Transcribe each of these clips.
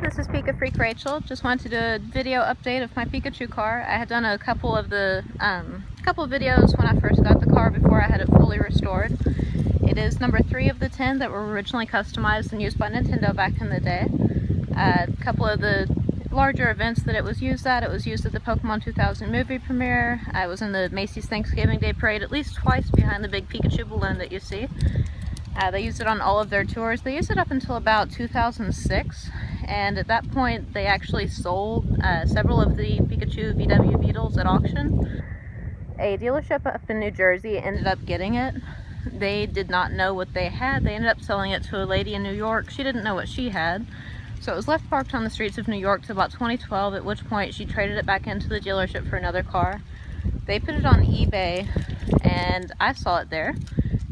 this is Pika Freak Rachel. Just wanted to do a video update of my Pikachu car. I had done a couple of videos when I first got the car before I had it fully restored. It is number 3 of the 10 that were originally customized and used by Nintendo back in the day. A couple of the larger events that it was used at the Pokémon 2000 movie premiere. I was in the Macy's Thanksgiving Day Parade at least twice behind the big Pikachu balloon that you see. They used it on all of their tours. They used it up until about 2006, and at that point they actually sold several of the Pikachu VW Beetles at auction. A dealership up in New Jersey ended up getting it. They did not know what they had. They ended up selling it to a lady in New York. She didn't know what she had. So it was left parked on the streets of New York till about 2012, at which point she traded it back into the dealership for another car. They put it on eBay, and I saw it there.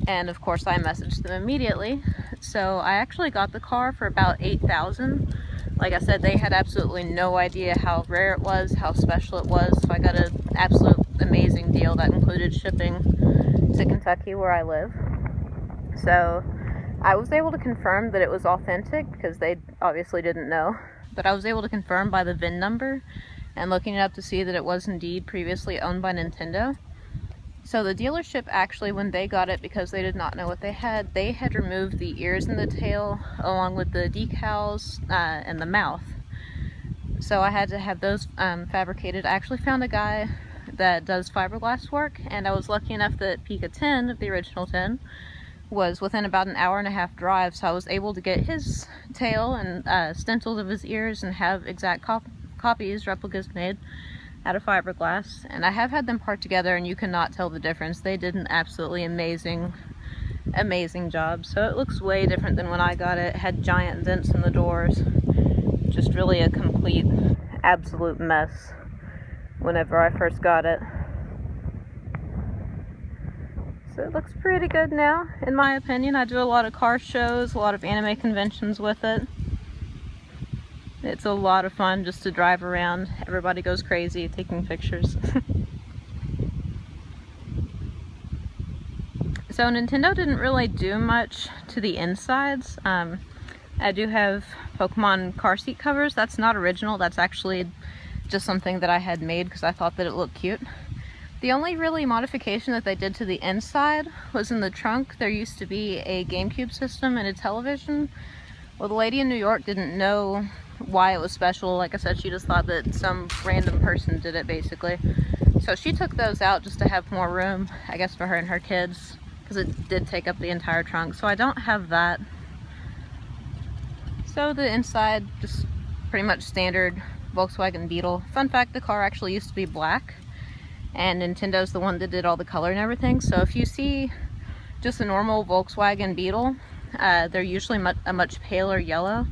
And of course I messaged them immediately. So I actually got the car for about $8,000. Like I said, they had absolutely no idea how rare it was, how special it was. So I got an absolute amazing deal that included shipping to Kentucky where I live. So I was able to confirm that it was authentic because they obviously didn't know. But I was able to confirm by the VIN number and looking it up to see that it was indeed previously owned by Nintendo. So the dealership actually, when they got it, because they did not know what they had removed the ears and the tail along with the decals and the mouth. So I had to have those fabricated. I actually found a guy that does fiberglass work, and I was lucky enough that Pika 10 of the original 10 was within about an hour-and-a-half drive, so I was able to get his tail and stencils of his ears and have exact copies, replicas made out of fiberglass. And I have had them part together and you cannot tell the difference. They did an absolutely amazing job. So it looks way different than when I got it. It had giant dents in the doors. Just really a complete, absolute mess whenever I first got it. So it looks pretty good now, in my opinion. I do a lot of car shows, a lot of anime conventions with it. It's a lot of fun just to drive around. Everybody goes crazy taking pictures. So Nintendo didn't really do much to the insides. I do have Pokemon car seat covers. That's not original. That's actually just something that I had made because I thought that it looked cute. The only really modification that they did to the inside was in the trunk. There used to be a GameCube system and a television. Well, the lady in New York didn't know why it was special. Like I said, she just thought that some random person did it, basically. So she took those out just to have more room, I guess, for her and her kids, because it did take up the entire trunk. So I don't have that. So the inside, just pretty much standard Volkswagen Beetle. Fun fact, the car actually used to be black, and Nintendo's the one that did all the color and everything. So if you see just a normal Volkswagen Beetle, they're usually a much paler yellow.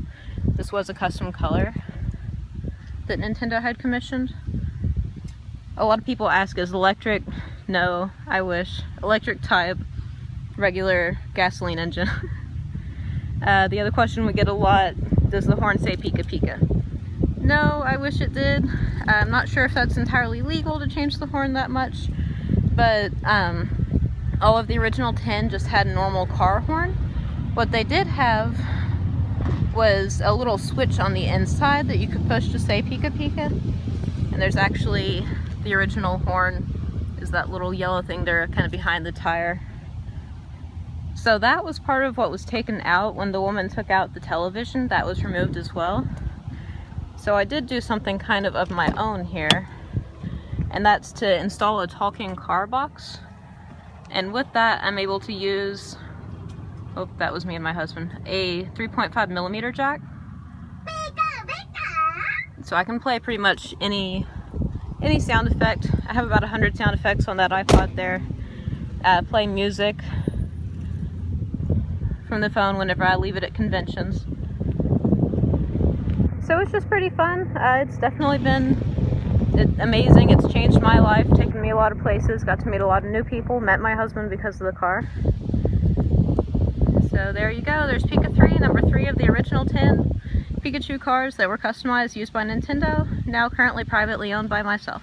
This was a custom color that Nintendo had commissioned. A lot of people ask, is electric? No, I wish. Electric type, regular gasoline engine. The other question we get a lot, does the horn say Pika Pika? No, I wish it did. I'm not sure if that's entirely legal to change the horn that much, but all of the original 10 just had a normal car horn. What they did have was a little switch on the inside that you could push to say Pika Pika. And there's actually, the original horn is that little yellow thing there kind of behind the tire. So that was part of what was taken out when the woman took out the television. That was removed as well. So I did do something kind of my own here, and that's to install a talking car box. And with that, I'm able to use, oh, that was me and my husband, a 3.5mm jack. So I can play pretty much any sound effect. I have about 100 sound effects on that iPod there. Play music from the phone whenever I leave it at conventions. So it's just pretty fun. It's definitely been amazing. It's changed my life, taken me a lot of places, got to meet a lot of new people, met my husband because of the car. So there you go, there's Pika 3, number 3 of the original 10 Pikachu cars that were customized, used by Nintendo, now currently privately owned by myself.